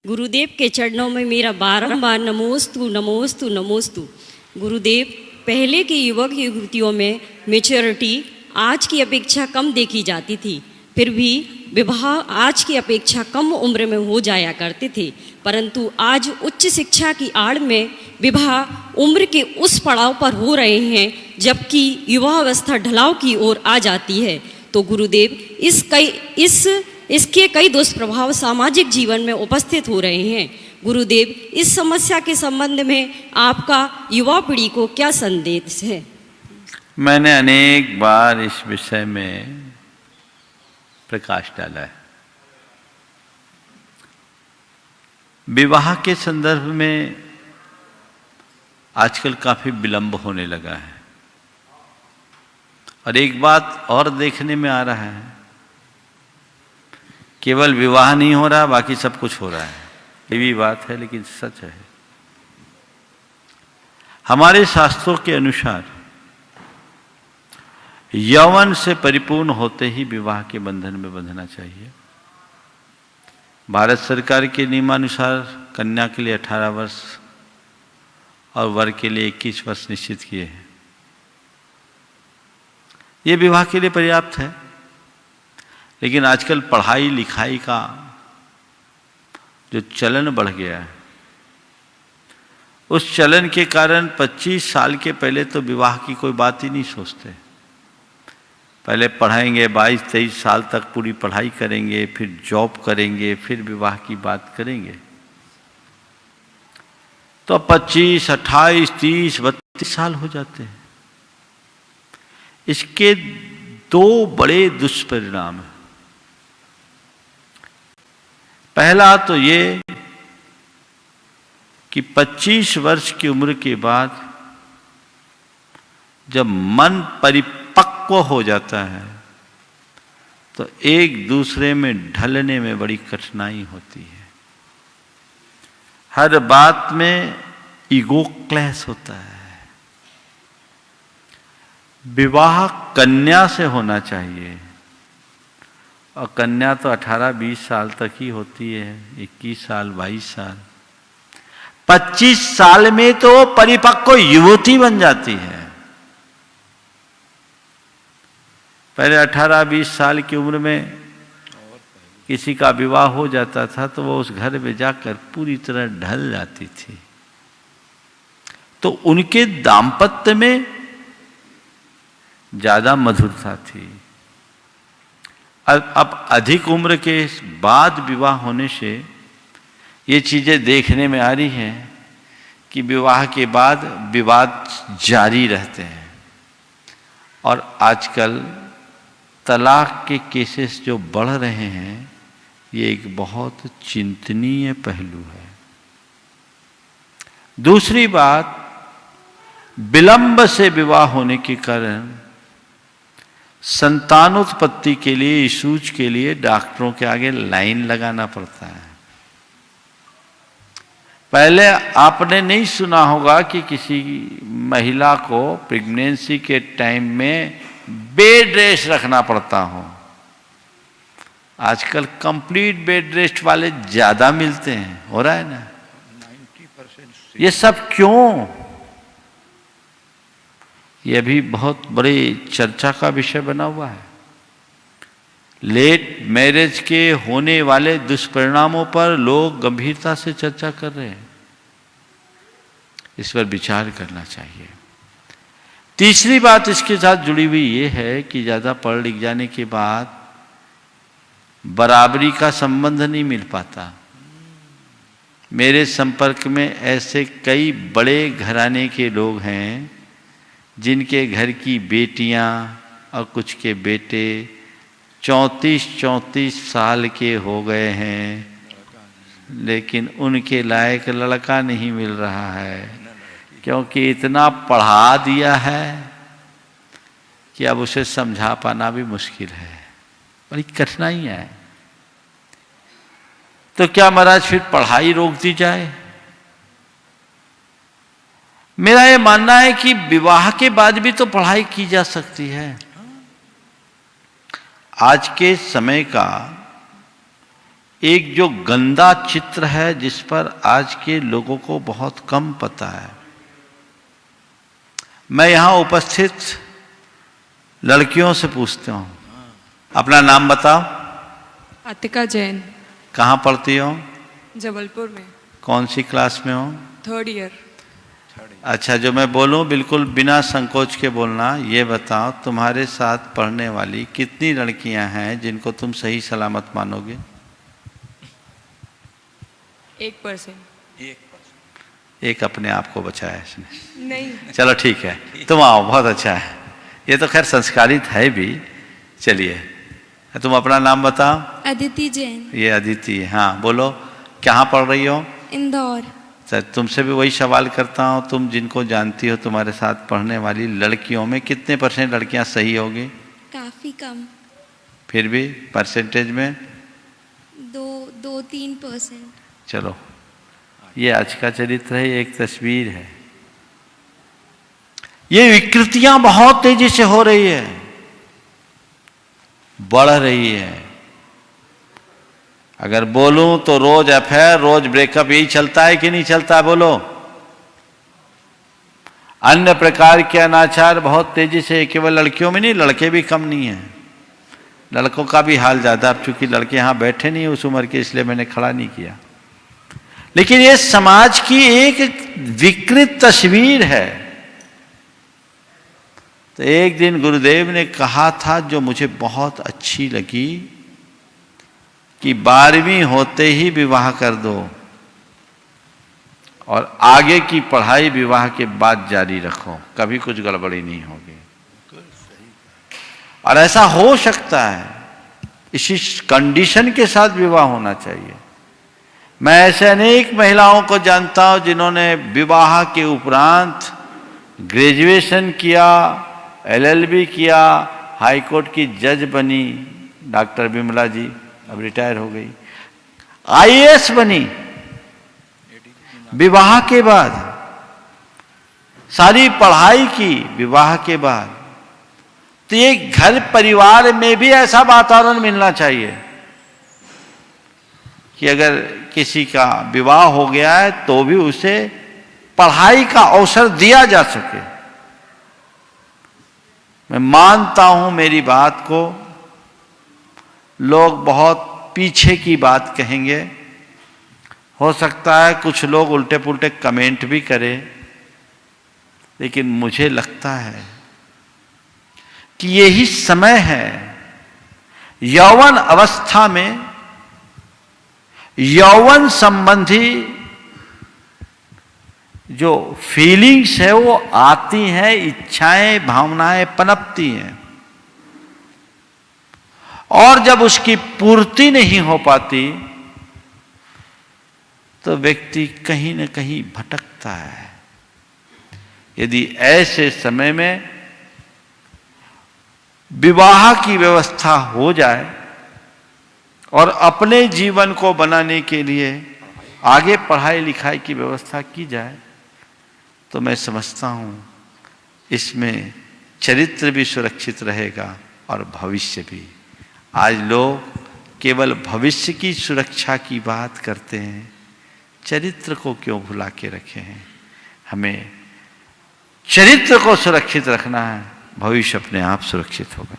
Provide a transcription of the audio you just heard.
गुरुदेव के चरणों में मेरा बारंबार नमोस्तु नमोस्तु नमोस्तु। गुरुदेव, पहले की युवक युवतियों में मेच्योरिटी आज की अपेक्षा कम देखी जाती थी, फिर भी विवाह आज की अपेक्षा कम उम्र में हो जाया करते थे, परंतु आज उच्च शिक्षा की आड़ में विवाह उम्र के उस पड़ाव पर हो रहे हैं जबकि युवावस्था ढलाव की ओर आ जाती है। तो गुरुदेव, इसके कई दुष्प्रभाव सामाजिक जीवन में उपस्थित हो रहे हैं। गुरुदेव, इस समस्या के संबंध में आपका युवा पीढ़ी को क्या संदेश है? मैंने अनेक बार इस विषय में प्रकाश डाला है। विवाह के संदर्भ में आजकल काफी विलंब होने लगा है और एक बात और देखने में आ रहा है, केवल विवाह नहीं हो रहा, बाकी सब कुछ हो रहा है। ये भी बात है लेकिन सच है। हमारे शास्त्रों के अनुसार यौवन से परिपूर्ण होते ही विवाह के बंधन में बंधना चाहिए। भारत सरकार के नियमानुसार कन्या के लिए 18 वर्ष और वर के लिए 21 वर्ष निश्चित किए हैं। ये विवाह के लिए पर्याप्त है, लेकिन आजकल पढ़ाई लिखाई का जो चलन बढ़ गया है, उस चलन के कारण 25 साल के पहले तो विवाह की कोई बात ही नहीं सोचते। पहले पढ़ाएंगे, 22-23 साल तक पूरी पढ़ाई करेंगे, फिर जॉब करेंगे, फिर विवाह की बात करेंगे। तो 25, 28, 30, 32 साल हो जाते हैं। इसके दो बड़े दुष्परिणाम हैं। पहला तो ये कि 25 वर्ष की उम्र के बाद जब मन परिपक्व हो जाता है तो एक दूसरे में ढलने में बड़ी कठिनाई होती है। हर बात में ईगो क्लैश होता है। विवाह कन्या से होना चाहिए और कन्या तो 18-20 साल तक ही होती है, 21 साल 22 साल। 25 साल में तो परिपक्व युवती बन जाती है। पहले 18-20 साल की उम्र में किसी का विवाह हो जाता था तो वो उस घर में जाकर पूरी तरह ढल जाती थी। तो उनके दाम्पत्य में ज्यादा मधुरता थी। अब अधिक उम्र के बाद विवाह होने से ये चीजें देखने में आ रही हैं कि विवाह के बाद विवाद जारी रहते हैं और आजकल तलाक के केसेस जो बढ़ रहे हैं, ये एक बहुत चिंतनीय पहलू है। दूसरी बात, विलंब से विवाह होने के कारण संतानोत्पत्ति के लिए, इशूज के लिए डॉक्टरों के आगे लाइन लगाना पड़ता है। पहले आपने नहीं सुना होगा कि किसी महिला को प्रेगनेंसी के टाइम में बेड रेस्ट रखना पड़ता हो। आजकल कंप्लीट बेड रेस्ट वाले ज्यादा मिलते हैं, हो रहा है ना? 90%। ये सब क्यों? यह भी बहुत बड़ी चर्चा का विषय बना हुआ है। लेट मैरिज के होने वाले दुष्परिणामों पर लोग गंभीरता से चर्चा कर रहे हैं। इस पर विचार करना चाहिए। तीसरी बात इसके साथ जुड़ी हुई ये है कि ज्यादा पढ़ लिख जाने के बाद बराबरी का संबंध नहीं मिल पाता। मेरे संपर्क में ऐसे कई बड़े घराने के लोग हैं जिनके घर की बेटियां और कुछ के बेटे 34-34 साल के हो गए हैं, लेकिन उनके लायक लड़का नहीं मिल रहा है, क्योंकि इतना पढ़ा दिया है कि अब उसे समझा पाना भी मुश्किल है। बड़ी कठिनाइयां है। तो क्या महाराज फिर पढ़ाई रोक दी जाए? मेरा यह मानना है कि विवाह के बाद भी तो पढ़ाई की जा सकती है। आज के समय का एक जो गंदा चित्र है जिस पर आज के लोगों को बहुत कम पता है। मैं यहां उपस्थित लड़कियों से पूछता हूं, अपना नाम बताओ। अतिका जैन। कहाँ पढ़ती हो? जबलपुर में। कौन सी क्लास में हो? 3rd year. अच्छा, जो मैं बोलूं बिल्कुल बिना संकोच के बोलना। ये बताओ, तुम्हारे साथ पढ़ने वाली कितनी लड़कियां हैं जिनको तुम सही सलामत मानोगे? 1%। एक अपने आप को बचाया इसने। नहीं। चलो ठीक है, तुम आओ, बहुत अच्छा है। ये तो खैर संस्कारित है भी। चलिए, तुम अपना नाम बताओ। अदिति जैन। ये अदिति है, हाँ बोलो, कहाँ पढ़ रही हो? इंदौर। सर, तुमसे भी वही सवाल करता हूँ, तुम जिनको जानती हो तुम्हारे साथ पढ़ने वाली लड़कियों में कितने % लड़कियाँ सही होगी? काफ़ी कम। फिर भी परसेंटेज में? 2-3%। चलो, ये आज का चरित्र है, एक तस्वीर है। ये विकृतियां बहुत तेजी से हो रही है, बढ़ रही है। अगर बोलूं तो रोज अफेयर, रोज ब्रेकअप, यही चलता है कि नहीं चलता है? बोलो। अन्य प्रकार के अनाचार बहुत तेजी से, केवल लड़कियों में नहीं, लड़के भी कम नहीं है, लड़कों का भी हाल ज्यादा। अब चूंकि लड़के यहां बैठे नहीं उस उम्र के, इसलिए मैंने खड़ा नहीं किया। लेकिन ये समाज की एक विकृत तस्वीर है। तो एक दिन गुरुदेव ने कहा था, जो मुझे बहुत अच्छी लगी, कि 12वीं होते ही विवाह कर दो और आगे की पढ़ाई विवाह के बाद जारी रखो, कभी कुछ गड़बड़ी नहीं होगी। और ऐसा हो सकता है, इसी कंडीशन के साथ विवाह होना चाहिए। मैं ऐसे अनेक महिलाओं को जानता हूं जिन्होंने विवाह के उपरांत ग्रेजुएशन किया, LLB किया, हाई कोर्ट की जज बनी, डॉक्टर विमला जी अब रिटायर हो गई, IAS बनी विवाह के बाद, सारी पढ़ाई की विवाह के बाद। तो ये घर परिवार में भी ऐसा वातावरण मिलना चाहिए कि अगर किसी का विवाह हो गया है तो भी उसे पढ़ाई का अवसर दिया जा सके। मैं मानता हूं मेरी बात को, लोग बहुत पीछे की बात कहेंगे, हो सकता है कुछ लोग उल्टे पुल्टे कमेंट भी करें, लेकिन मुझे लगता है कि यही समय है यौवन अवस्था में यौवन संबंधी जो फीलिंग्स है वो आती हैं, इच्छाएं भावनाएं पनपती हैं, और जब उसकी पूर्ति नहीं हो पाती तो व्यक्ति कहीं न कहीं भटकता है। यदि ऐसे समय में विवाह की व्यवस्था हो जाए और अपने जीवन को बनाने के लिए आगे पढ़ाई लिखाई की व्यवस्था की जाए, तो मैं समझता हूं इसमें चरित्र भी सुरक्षित रहेगा और भविष्य भी। आज लोग केवल भविष्य की सुरक्षा की बात करते हैं, चरित्र को क्यों भुला के रखे हैं? हमें चरित्र को सुरक्षित रखना है, भविष्य अपने आप सुरक्षित होगा।